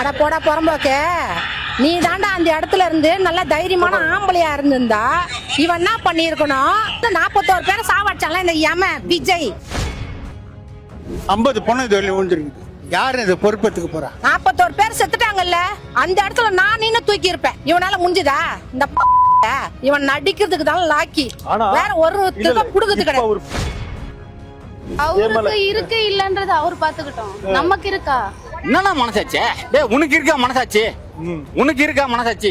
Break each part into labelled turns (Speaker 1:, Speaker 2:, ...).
Speaker 1: அட போடா புறம்போக்கு, நீ தாண்டா அந்த இடத்துல இருந்து நல்ல தைரியமான ஆம்பளையா இருந்திருந்தா இவன் என்ன பண்ணிருக்கணும்? 41 பேரை சாவடிச்சான்ல இந்த விஜய்.
Speaker 2: 50 பொண்ணு இது வரையும் விழுந்துருக்கு. யாரு இது பொறுப்பத்துக்கு போறா?
Speaker 1: 41 பேர் செத்துட்டாங்கல்ல, அந்த இடத்துல நான் நின்னு தூக்கி இருப்பேன். இவனால முடிஞ்சதா? இந்த இவன் நடிக்கிறதுக்கு தான் லாக்கி, வேற ஒரு புடுங்கிறது கிடையாது.
Speaker 3: அவருக்கு இருக்கு இல்லன்றது அவர் பாத்துக்கிட்டோம், நமக்கு இருக்கா?
Speaker 4: என்னன்னா மனசாச்சு? டேய் உனக்கு இருக்கா மனசாச்சு? உனக்கு இருக்கா மனசாச்சு?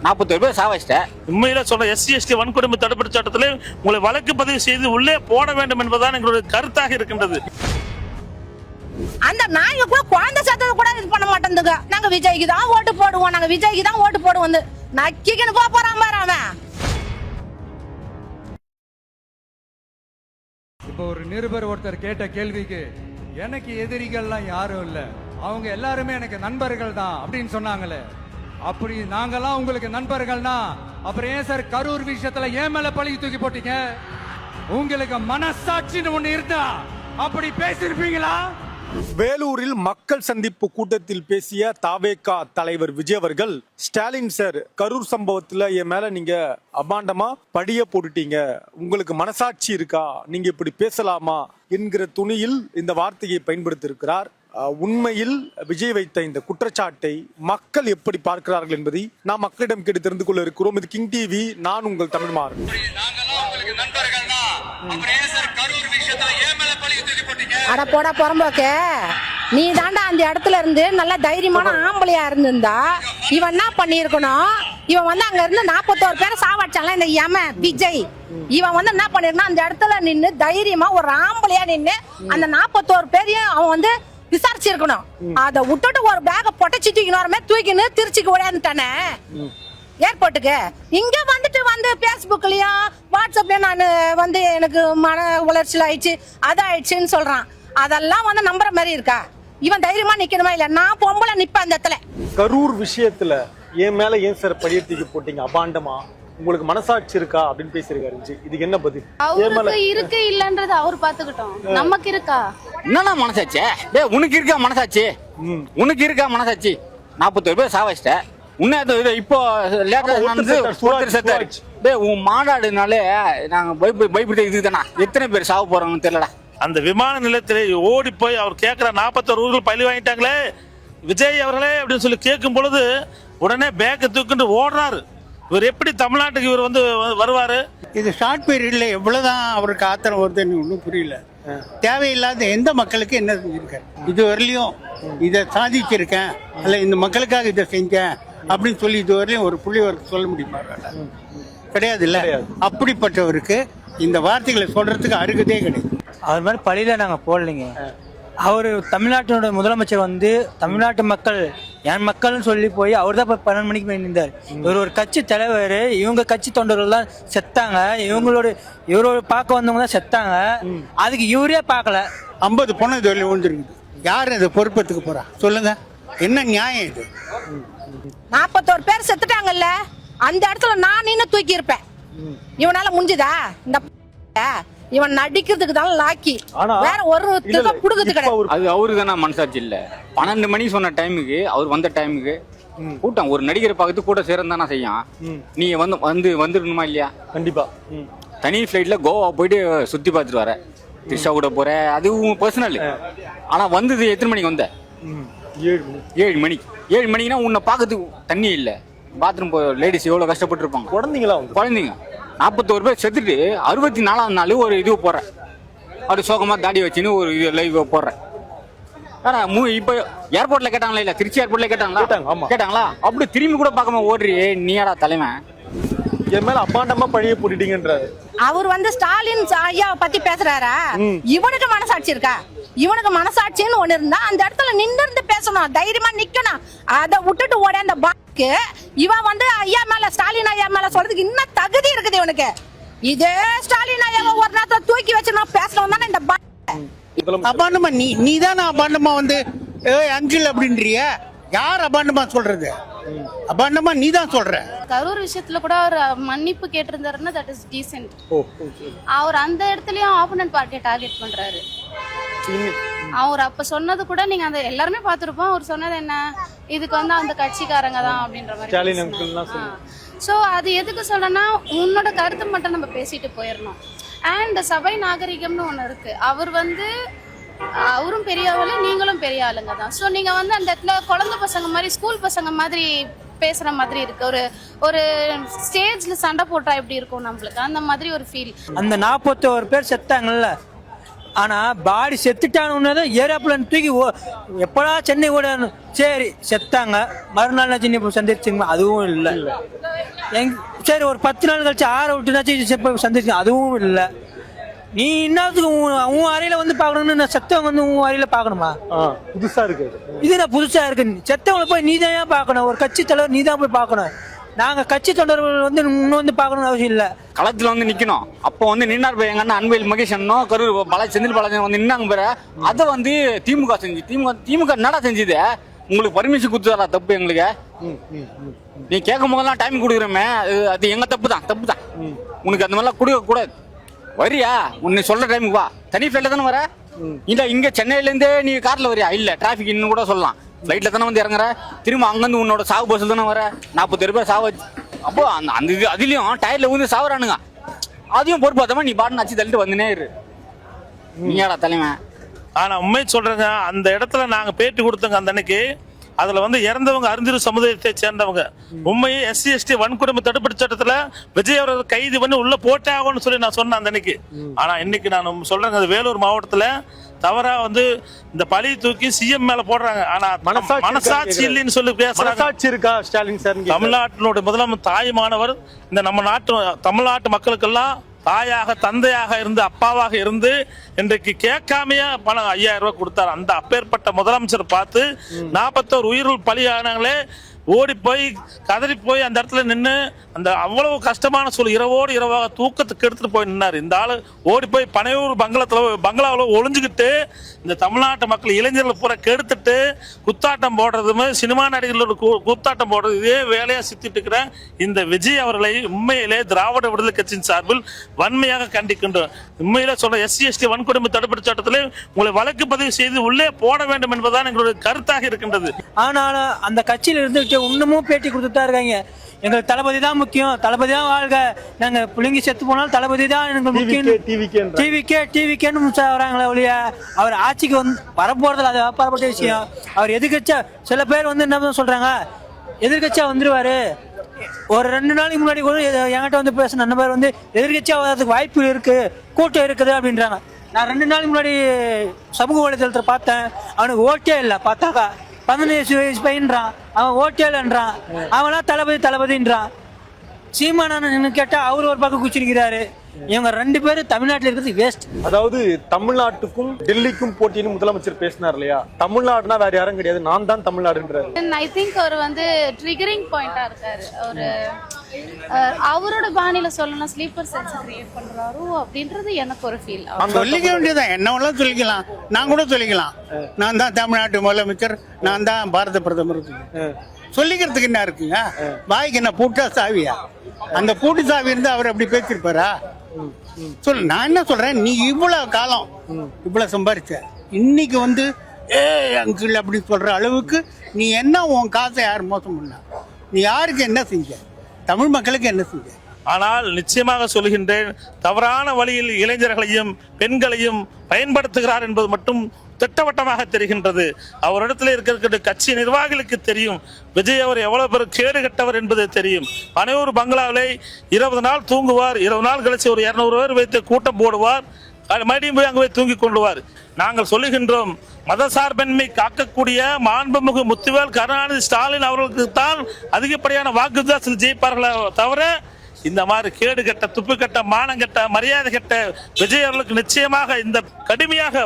Speaker 4: 41 பேர் சாவச்சிட்ட.
Speaker 5: உண்மையில சொல்ற SC/ST வன்கொடுமை தடுப்பு சட்டத்திலே உங்களை வழக்கு பதிவு செய்து உள்ளே போட வேண்டும் என்பதுதான் எங்களுடைய கருத்தாக இருக்கின்றது.
Speaker 1: அந்த நாய்ங்க கூட குழந்தை சேர்த்தது கூட இது பண்ண மாட்டேங்குதுங்க. நாங்க விஜய்க்கு தான் ஓட்டு போடுவோம், நாங்க விஜய்க்கு தான் ஓட்டு போடுவோம். நக்கிக்கன்னு போறான் பாரு அவன்.
Speaker 6: இப்போ ஒரு நிருபர் ஒருத்தர் கேட்ட கேள்விக்கு எனக்கு எதிரிகள்லாம் யாரும் இல்ல, அவங்க எல்லாருமே எனக்கு நண்பர்கள் தான் அப்படின்னு சொன்னாங்களே. அப்படி நாங்கெல்லாம் உங்களுக்கு நண்பர்கள்னா அப்புறம் ஏன் சார் கரூர் விஷயத்துல ஏன் மேல பழி தூக்கி போட்டீங்க? உங்களுக்கு மனசாட்சின்னு ஒண்ணு இருந்தா அப்படி பேசிருப்பீங்களா?
Speaker 2: வேலூரில் மக்கள் சந்திப்பு கூட்டத்தில் பேசிய தாவேகா தலைவர் விஜய் அவர்கள், ஸ்டாலின் சார் கரூர் சம்பவத்துல என் மேல நீங்க அபாண்டமா படிய போட்டுட்டீங்க, உங்களுக்கு மனசாட்சி இருக்கா, நீங்க இப்படி பேசலாமா என்கிற துணியில் இந்த வார்த்தையை பயன்படுத்தி இருக்கிறார். உண்மையில் விஜய் வைத்த இந்த குற்றச்சாட்டை மக்கள் எப்படி பார்க்கிறார்கள் என்பதை நாம் மக்களிடம் கேட்டு தெரிந்து கொள்ள இருக்கிறோம். இது கிங் டிவி, நான் உங்கள் தமிழ்மாறன்.
Speaker 1: அட போடா புறம்போக்கு, நீ தாண்டா அந்த இடத்துல இருந்து நல்ல தைரியமான ஆம்பளையா இருந்திருந்தா இவன் என்ன பண்ணிருக்கணும்? இவன் வந்து அங்க இருந்து 41 பேரை சாவடிச்சான்ல இந்த விஜய். இவன் வந்து என்ன பண்ணிருக்கணும்? அந்த இடத்துல நின்னு தைரியமா ஒரு ஆம்பளையா நின்னு அந்த 41 பேரையும் அவன் வந்து விசாரிச்சிருக்கணும். அத விட்டுட்டு ஒரு பேக பொட்டச்சி தூக்கின்னு திருச்சிக்கு ஓடியாந்துட்டானே ஏர்போர்ட்டுக்கு. இங்க வந்துட்டு வந்து பேஸ்புக்லயும் வாட்ஸ்அப்லயும் நான் வந்து எனக்கு மன உளைச்சல் ஆயிடுச்சு, அதாயிடுச்சுன்னு சொல்றான். அதெல்லாம் வந்து நம்புற மாதிரி இருக்கா? இவன் தைரியமா நிக்கணுமா இல்ல? நான் பொம்பளை நிப்பேன் அந்த இடத்துல.
Speaker 2: கரூர் விஷயத்துல என் மேல ஏன் சார் படியத்துக்கு போட்டீங்க அபாண்டமா, உங்களுக்கு மனசாட்சி இருக்கா அப்படின்னு பேசிருக்காரு. இதுக்கு என்ன பதில்?
Speaker 3: அவருக்கு இருக்கு இல்லன்றது அவர் பாத்துக்கிட்டோம், நமக்கு இருக்கா?
Speaker 4: என்னன்னா மனசாச்சு? டேய் உனக்கு இருக்கா மனசாச்சு? உனக்கு இருக்கா மனசாச்சு? 41 பேர் சாவச்சிட்ட. இப்போ உன் மாநாடுனாலே நாங்க பயப்பட்டு இதுதானா எத்தனை பேர் சாவ போறாங்கன்னு தெரியலடா.
Speaker 5: அந்த விமான நிலையத்திலே ஓடி போய் அவர் கேட்கிற 41 ஊர்கள் பழி வாங்கிட்டாங்களே விஜய் அவர்களே அப்படின்னு சொல்லி கேட்கும் பொழுது உடனே பேக்கை தூக்கிட்டு ஓடுறாரு. இவர் எப்படி தமிழ்நாட்டுக்கு இவர் வந்து வருவாரு?
Speaker 7: இது ஷார்ட் பீரியட்ல எவ்வளவுதான் அவருக்கு ஆத்திரம் வருதுன்னு ஒன்றும் புரியல. தேவையில்லாத எந்த மக்களுக்கு என்ன செஞ்சிருக்காரு இது வரலையும்? இதை சாதிச்சிருக்கேன் அல்ல இந்த மக்களுக்காக இதை செஞ்சேன் அப்படின்னு சொல்லி இது வரையும் ஒரு புள்ளிவருக்கு சொல்ல முடியுமா? கிடையாது இல்ல. அப்படிப்பட்டவருக்கு இந்த வார்த்தைகளை சொல்றதுக்கு அருகதே கிடையாது.
Speaker 8: அவர் மாதிரி பழியில நாங்க போடலைங்க. அவர் தமிழ்நாட்டினோட முதலமைச்சர் வந்து தமிழ்நாட்டு மக்கள் என் மக்கள்னு சொல்லி போய் அவர் தான் 12 மணிக்கு போய் நின்றார். இவர் ஒரு கட்சி தலைவர், இவங்க கட்சி தொண்டர்கள் தான் செத்தாங்க, இவரோட பார்க்க வந்தவங்க தான் செத்தாங்க. அதுக்கு இவரே பார்க்கல.
Speaker 7: 50 பொண்ணு இது வரையும் விழுந்துருக்கு. யாரு இது பொறுப்பத்துக்கு போறா? சொல்லுங்க, என்ன நியாயம் இது?
Speaker 1: 41 பேர் செத்துட்டாங்கல்ல, அந்த இடத்துல நான் நின்னு தூக்கி இருப்பேன். இவனால முடிஞ்சதா? இந்த இவன் நடிக்கிறதுக்கு தான் லாக்கி, வேற ஒரு புடுங்கிறது கிடையாது.
Speaker 4: அது அவருக்கு தானே மனசாட்சி இல்ல? 12 மணி சொன்ன டைமுக்கு அவர் வந்த டைமுக்கு கூட்டம் ஒரு நடிகரை பார்த்து கூட சேர்ந்தானா செய்யும். நீ வந்துருக்கணுமா இல்லையா?
Speaker 2: கண்டிப்பா.
Speaker 4: தனி ஃபிளைட்ல கோவா போயிட்டு சுத்தி பார்த்துட்டு வர, திரிஷா கூட போற, அது உன் பர்சனல். ஆனா வந்தது எத்தனை மணிக்கு வந்த? 7 மணிக்கு. 7 மணிக்குன்னா உன்னை பார்க்கறதுக்கு தண்ணி இல்ல, பாத்ரூம் லேடிஸ் எவ்வளவு கஷ்டப்பட்டு இருப்பாங்க. குழந்தைங்க 41 பேர் செத்துட்டு 64ஆம் நாள் ஒரு இது போடுற, அப்படி சோகமா தாடி வச்சுன்னு ஒரு இது லைவ் போடுற. ஆனா இப்ப ஏர்போர்ட்ல கேட்டாங்களா இல்ல? திருச்சி ஏர்போர்ட்ல கேட்டாங்களா? அப்படி திரும்பி கூட பார்க்காம ஓடுறி நீயாடா தலைவன்?
Speaker 2: என் மேல அபாண்டமா பழிய போட்டுட்டீங்கன்றாரு.
Speaker 1: அவர் வந்து ஸ்டாலின் ஐயாவை பத்தி பேசுறாரா? இவனுக்கு மனசாட்சி இருக்கா? இவனுக்கு மனசாட்சின்னு ஒண்ணு இருந்தா அந்த இடத்துல நின்று பேசணும், தைரியமா நிக்கணும். அதை விட்டுட்டு ஓட அந்த பாக்கு இவன் வந்து ஐயா மேல, ஸ்டாலின் ஐயா மேல சொல்றதுக்கு இன்னும் தகுதி இருக்குது இவனுக்கு. இதே ஸ்டாலின் ஐயாவை ஒரு நேரத்துல தூக்கி வச்சு நான் பேசணும் தானே இந்த
Speaker 7: அபாண்டமா? நீ தானே அபாண்டமா வந்து அஞ்சில் அப்படின்றிய? யார் அபாண்டமா சொல்றது? அபாண்டமா நீ தான் சொல்ற.
Speaker 3: கரூர் விஷயத்துல கூட அவர் மன்னிப்பு கேட்டிருந்தாருன்னா தட் இஸ் டீசென்ட். அவர் அந்த இடத்துலயும் ஆப்போனன்ட் பார்ட்டியை டார்கெட் பண்றாரு. அவர் அப்ப சொன்னது கூட நீங்க அந்த எல்லாருமே பாத்துருப்போம். அவர் சொன்னது என்ன, இதுக்கு வந்து அந்த கட்சிக்காரங்க தான் அப்படின்ற
Speaker 2: ஸ்டாலின் uncle தான்
Speaker 3: மாதிரி. ஸோ அது எதுக்கு சொல்றேன்னா உன்னோட கருத்தை மட்டும் நம்ம பேசிட்டு போயிடணும். அண்ட் சபை நாகரிகம்னு ஒன்று இருக்கு. அவர் வந்து அவரும் பெரிய ஆளு, நீங்களும் பெரிய ஆளுங்க தான். ஸோ நீங்க வந்து அந்த இடத்துல குழந்தை பசங்க மாதிரி, ஸ்கூல் பசங்க மாதிரி பேசுற மாதிரி இருக்கு. ஒரு ஸ்டேஜ்ல சண்டை போட்டா எப்படி இருக்கும் நம்மளுக்கு, அந்த மாதிரி ஒரு ஃபீல்.
Speaker 8: அந்த 41 பேர் செத்தாங்கல்ல, ஆனா பாடி செத்துட்டானு ஏரோப்ளேன் தூக்கி எப்படா சென்னை ஓடணும், சரி செத்தாங்க, மறுநாள் சென்னை சந்திரிச்சுங்க, அதுவும் இல்லை. சரி ஒரு 10 நாள் கழிச்சு 6 விட்டுனாச்சும் சந்திரிச்சு, அதுவும் இல்லை. நீ இன்னத்துக்கு உன் அறையில வந்து பாக்கணும்னு செத்தவங்க வந்து உன் அறையில பாக்கணுமா?
Speaker 2: புதுசா இருக்கு
Speaker 8: இது என்ன புதுசா இருக்கு? செத்தவங்களை போய் நீ தான் பார்க்கணும், ஒரு கட்சி தலைவர் நீ தான் போய் பார்க்கணும். நாங்க கட்சி தொண்டர்கள் வந்து இன்னும் வந்து பார்க்கணும்னு அவசியம் இல்லை.
Speaker 4: களத்துல வந்து நிக்கணும். அப்போ வந்து நின்னார் எங்க அண்ணன் அன்வேல் மகேஷ் அண்ணனும் கரூர் செந்தில் பாலாஜி வந்து நின்னாங்க பேர. அதை வந்து திமுக செஞ்சு திமுக என்னடா செஞ்சுது? உங்களுக்கு பர்மிஷன் கொடுத்துதா தப்பு எங்களுக்கு? நீ கேட்கும் போதெல்லாம் டைம் கொடுக்குறமே, அது எங்க தப்பு தான். உனக்கு அந்த மாதிரிலாம் கொடுக்க கூடாது. வரியா உன்னை சொல்ற டைமுக்கு வா. தனி ஃபிளைட்ல தானே வர? இல்ல இங்க சென்னையில இருந்தே நீ கார்ல வரியா? இல்ல டிராபிக் இன்னும் கூட சொல்லலாம். ஃபிளைட்ல தானே வந்து இறங்குற. திரும்ப அங்கிருந்து உன்னோட சாவு பஸ்ல தானே வர. 40 பேர் சாவு. அப்போ அந்த அதுலயும் டயர்ல ஊந்து சாவுறானுங்க. அதையும் பொறுப்பாத்தமா நீ பாட்டு நச்சு தள்ளிட்டு வந்துனே இரு. நீயாடா தலைவன்?
Speaker 5: ஆனா உண்மை சொல்றேங்க, அந்த இடத்துல நாங்க பேட்டி கொடுத்தோங்க அந்த அன்னைக்கு. அதுல வந்து இறந்தவங்க அறிஞர் சமுதாயத்தை சேர்ந்தவங்க. உண்மையை SC/ST வன்கொடுமை தடுப்பு சட்டத்துல விஜய் அவர்கள் கைது பண்ணி உள்ள போட்டே ஆகும்னு சொல்லி நான் சொன்னேன் அந்த அன்னைக்கு. ஆனா இன்னைக்கு நான் சொல்றேங்க, வேலூர் மாவட்டத்துல தவறா வந்து இந்த பழி தூக்கி CM மேல போடுறாங்க. ஆனா மனசாட்சி இல்லைன்னு சொல்லி பேசுறாங்க. தமிழ்நாட்டினுடைய முதலமைச்சர் தாய்மானவர். இந்த நம்ம நாட்டு தமிழ்நாட்டு மக்களுக்கெல்லாம் தாயாக தந்தையாக இருந்து அப்பாவாக இருந்து இன்றைக்கு கேட்காமையா பணம் 5000 ரூபாய் கொடுத்தாரு. அந்த அப்பேற்பட்ட முதலமைச்சர் பார்த்து 41 உயிர்கள் பலியானாங்களே, ஓடி போய் கதறி போய் அந்த இடத்துல நின்று அந்த அவ்வளவு கஷ்டமான சூழல் இரவோடு இரவாக தூக்கத்துக்கு எடுத்துட்டு போய் நின்னாரு. இந்த ஆளு ஓடி போய் பனையூர் பங்களாவில் ஒளிஞ்சுக்கிட்டு இந்த தமிழ்நாட்டு மக்கள் இளைஞர்களை பூரா கெடுத்துட்டு குத்தாட்டம் போடுறதுமே, சினிமா நடிகர்களோட குத்தாட்டம் போடுறது, இதே வேலையா சுத்திட்டு இருக்கிற இந்த விஜய் அவர்களை உண்மையிலே திராவிட விடுதலை கட்சியின் சார்பில் வன்மையாக கண்டிக்கின்றோம். உண்மையிலே சொல்ற SC/ST வன்கொடுமை தடுப்பு சட்டத்திலே உங்களை வழக்கு பதிவு செய்து உள்ளே போட வேண்டும் என்பதுதான் எங்களுடைய கருத்தாக இருக்கின்றது.
Speaker 8: ஆனாலும் அந்த கட்சியில இருந்து இன்னமும் பேட்டி கொடுத்துட்டா இருக்காங்க. எங்களுக்கு தளபதி தான் முக்கியம், தளபதி தான் வாழ்க, நாங்க பிள்ளைங்க செத்து போனாலும் தளபதி தான் எனக்கு முக்கியம். டிவிக்கேன்னு வராங்களே ஒழிய அவர் ஆட்சிக்கு வந்து வரப்போறதுல அது அப்பாற்பட்ட விஷயம். அவர் எதிர்கட்சியா சில பேர் வந்து என்ன சொல்றாங்க, எதிர்கட்சியா வந்துருவாரு. ஒரு 2 நாளைக்கு முன்னாடி கூட என்கிட்ட வந்து பேசின நண்பர் வந்து எதிர்கட்சியா வர்றதுக்கு வாய்ப்பு இருக்கு, கூட்டம் இருக்குது அப்படின்றாங்க. நான் 2 நாளைக்கு முன்னாடி சமூக வலைதளத்தை பார்த்தேன். அவனுக்கு ஓட்டே இல்லை. பார்த்தாக்கா 15 வயசு பையன்றான், அவன் ஓட்டேலன்றான், அவனா தளபதின்றான். சீமானு கேட்டா அவரு ஒரு பக்கம் குச்சிருக்கிறாரு. இவங்க 2 பேரும் தமிழ்நாட்டில் இருக்கிறது வேஸ்ட்.
Speaker 2: அதாவது தமிழ்நாட்டுக்கும் டெல்லிக்கும் போட்டின்னு முதலமைச்சர் பேசினார் இல்லையா? தமிழ்நாடுனா வேற யாரும் கிடையாது, நான் தான் தமிழ்நாடுன்றாரு.
Speaker 3: ஐ திங்க் அவர் வந்து ட்ரிகரிங் பாயிண்டா இருக்காரு. அவரோட பாணியில சொல்லணும், ஸ்லீப்பர் சென்ஸ் கிரியேட் பண்றாரு அப்படின்றது எனக்கு ஒரு ஃபீல்.
Speaker 7: சொல்லிக்க வேண்டியதான், என்ன வேணாலும் சொல்லிக்கலாம். நான் கூட சொல்லிக்கலாம், நான் தான் தமிழ்நாட்டு முதலமைச்சர், நான் தான் பாரத பிரதமர். சொல்லிக்கிறதுக்கு என்ன இருக்குங்க? வாய்க்கு என்ன பூட்டா சாவியா? அந்த பூட்டு சாவி இருந்தா அவர் அப்படி பேசிருப்பாரா? சொல்லு. நான் என்ன சொல்றேன், நீ இவ்வளவு காலம் இவ்வளவு சம்பாதிச்ச, இன்னைக்கு வந்து அங்கிள் அப்படி சொல்ற அளவுக்கு நீ என்ன, உன் காசை யார் மோசம் பண்ண? நீ யாருக்கு என்ன செஞ்ச? தமிழ் மக்களுக்கு என்ன செஞ்ச?
Speaker 5: ஆனால் நிச்சயமாக சொல்கின்றேன், தவறான வழியில் இளைஞர்களையும் பெண்களையும் பயன்படுத்துகிறார் என்பது மட்டும் திட்டவட்டமாக தெரிகின்றது. அவரிடத்தில் இருக்கிற கட்சி நிர்வாகிகளுக்கு தெரியும் விஜய் அவர் எவ்வளவு பேர் கேடு கட்டவர் என்பது தெரியும். பனையூர் பங்களாவிலே 20 நாள் தூங்குவார், 20 நாள் கழிச்சு ஒரு 200 பேர் வைத்து கூட்டம் போடுவார், மறுபடியும் போய் அங்கே போய் தூங்கி கொள்ளுவார். நாங்கள் சொல்லுகின்றோம், மதசார்பின்மை காக்கக்கூடிய மாண்புமிகு முத்துவேல் கருணாநிதி ஸ்டாலின் அவர்களுக்கு தான் அதிகப்படியான வாக்குதான் ஜெயிப்பார்களே தவிர இந்த மாதிரி கேடு கட்ட, துப்பு கட்ட, மானம் கட்ட, மரியாதை கட்ட விஜய் அவர்களுக்கு நிச்சயமாக இந்த கடுமையாக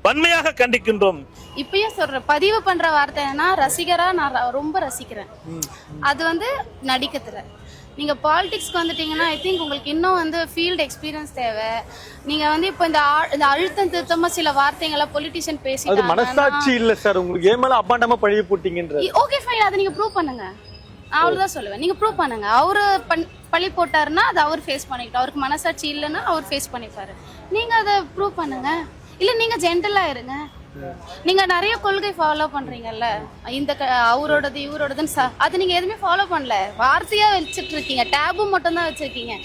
Speaker 5: வன்மையாக கண்டிக்கின்றோம்.
Speaker 3: இப்பயே சொல்ற பதிவு பண்ற வார்த்தைன்னா ரசிகரா நான் ரொம்ப ரசிக்கிறேன். அது வந்து நடிக்கத்துல. நீங்க பாலிடிக்ஸ்க்கு வந்துட்டீங்கன்னா ஐ திங்க் உங்களுக்கு இன்னும் வந்து ஃபீல்டு எக்ஸ்பீரியன்ஸ் தேவை. நீங்க வந்து இப்போ இந்த அழுத்தம் திருத்தமா சில வார்த்தைகளை பொலிட்டிஷியன் பேசிட்டாங்க.
Speaker 2: அது மனசாட்சி இல்ல சார், உங்களுக்கு ஏன் மேல அபாண்டமா பழிய போட்டீங்கன்ற.
Speaker 3: ஓகே ஃபைன், அதை நீங்க ப்ரூவ் பண்ணுங்க. அவ்வளவுதான் சொல்லுவேன், நீங்க ப்ரூவ் பண்ணுங்க. அவரு பழி போட்டாருன்னா அது அவர் ஃபேஸ் பண்ணிக்கிட்டோம், அவருக்கு மனசாட்சி இல்லைன்னா அவர் ஃபேஸ் பண்ணிப்பாரு. நீங்க அதை ப்ரூவ் பண்ணுங்க. இல்ல நீங்க ஜென்டலா இருங்க, நீங்க நிறைய கொள்கை ஃபாலோ பண்றீங்கல்ல, இந்த அவரோடது இவரோடதுன்னு அது நீங்க எதுவுமே ஃபாலோ பண்ணல, வார்த்தையா வச்சுட்டு இருக்கீங்க, டேபு மட்டும் தான் வச்சிருக்கீங்க.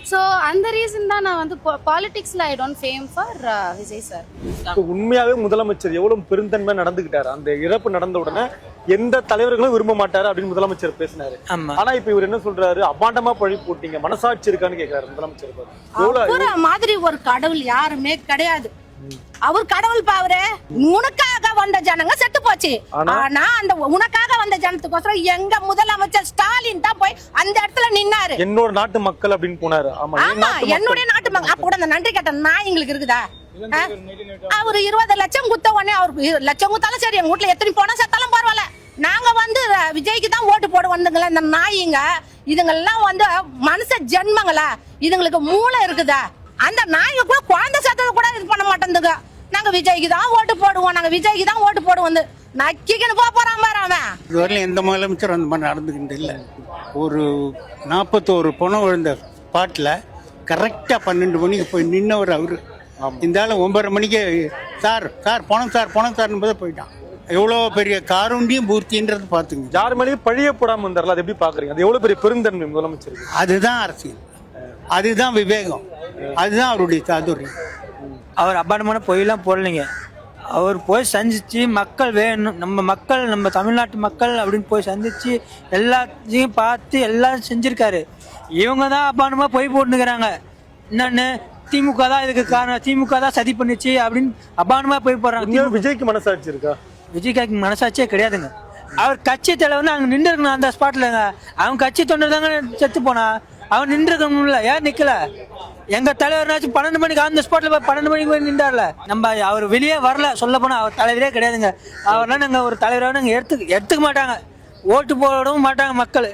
Speaker 3: ஸோ அந்த ரீசன் தான் நான் வந்து பாலிடிக்ஸ்ல I don't fame for Vijay sir.
Speaker 2: உண்மையாவே முதலமைச்சர் எவ்வளவு பெருந்தன்மையா நடந்துகிட்டாரு. அந்த இறப்பு நடந்த உடனே எந்த தலைவர்களும் விரும்ப மாட்டாரு அப்படின்னு முதலமைச்சர் பேசினாரு. ஆனா இப்ப இவர் என்ன சொல்றாரு, அபாண்டமா பழி போட்டீங்க, மனசாட்சி இருக்கான்னு கேக்குறாரு முதலமைச்சர்.
Speaker 1: அவர மாதிரி ஒரு கடவுள் யாருமே கிடையாது. அவர் கடவுள் பாவரே. உனக்காக வந்த ஜனங்க செத்து போச்சு. ஆனா அந்த உனக்காக வந்த ஜனத்துக்கோசரம் எங்க முதலமைச்சர் ஸ்டாலின் தான் போய் அந்த இடத்துல நின்னாரு.
Speaker 2: என்னோட நாட்டு மக்கள் அப்படின்னு போனாரு. ஆமா,
Speaker 1: என்னுடைய நாட்டு மக்கள். அப்ப கூட அந்த நன்றி கட்ட நான் எங்களுக்கு இருக்குதா? அவரு 20 லட்சம் குத்த உடனே அவருக்கு லட்சம் குத்தாலும் சரி, எங்க வீட்டுல எத்தனை போனா செத்தாலும் பரவாயில்ல, நாங்க வந்து விஜய்க்கு தான் ஓட்டு போட வந்தங்களா இந்த நாயிங்க. இதுங்கெல்லாம் வந்து மனுஷ ஜென்மங்களா, இதுங்களுக்கு மூளை இருக்குதா? அந்த நாய்ங்க கூட குழந்தை சேர்த்தது கூட இது பண்ண மாட்டேங்குதுங்க. நாங்க விஜய்க்கு தான் ஓட்டு போடுவோம், நாங்க விஜய்க்கு தான் ஓட்டு போடுவோம். நக்கின்னு போறான் பாரு அவன்.
Speaker 7: இதுவரையிலும் எந்த முதலமைச்சரும் அந்த மாதிரி நடந்துக்கிட்டு இல்லை. ஒரு 41 பணம் விழுந்த ஸ்பாட்டில் கரெக்டாக 12 மணிக்கு போய் நின்னவர் அவரு. இந்த ஆள் 9:30 மணிக்கு சார் பணம் சார்னு போது போயிட்டான். எவ்வளோ பெரிய காருண்டியும் பூர்த்தின்றது பார்த்துங்க.
Speaker 2: யார் மேலேயும் பழிய போடாம இருந்தார்ல, அது எப்படி பாக்குறீங்க? அது எவ்வளவு பெரிய பெருந்தன்மை முதலமைச்சருக்கு.
Speaker 7: அதுதான் அரசியல், அதுதான் விவேகம், அதுதான் அவருடைய சாதுரியம்.
Speaker 8: அவர் அபாண்டமான பொய்யெல்லாம் போடலைங்க. அவர் போய் சந்திச்சு மக்கள் வேணும், நம்ம மக்கள், நம்ம தமிழ்நாட்டு மக்கள் அப்படின்னு போய் சந்திச்சு எல்லாத்தையும் பார்த்து எல்லாம் செஞ்சிருக்காரு. இவங்க தான் அபாண்டமா பொய் போட்டுக்கிறாங்க. என்னன்னு திமுக தான் இதுக்கு காரணம், திமுக தான் சதி பண்ணிச்சு அப்படின்னு அபாண்டமா போய் போடுறாங்க.
Speaker 2: விஜய்க்கு மனசாட்சி இருக்கா?
Speaker 8: விஜய்க்கு மனசாட்சியே கிடையாதுங்க. அவர் கட்சி தலைவர் அங்க நின்று இருக்கணும் அந்த ஸ்பாட்லங்க. அவன் கட்சி தொண்டர் தாங்க செத்து போனா, அவன் நின்று இருக்கணும்ல, ஏன் நிக்கல? எங்க தலைவர்னாச்சும் 12 மணிக்கு அந்த ஸ்பாட்ல போய் 12 மணிக்கு போய் நின்றார்ல. நம்ம அவர் வெளியே வரல, சொல்ல போனா அவர் தலைவரே கிடையாதுங்க. அவர்லாம் நாங்க ஒரு தலைவராக நாங்க எடுத்துக்க மாட்டாங்க, ஓட்டு போடவும் மாட்டாங்க மக்கள்.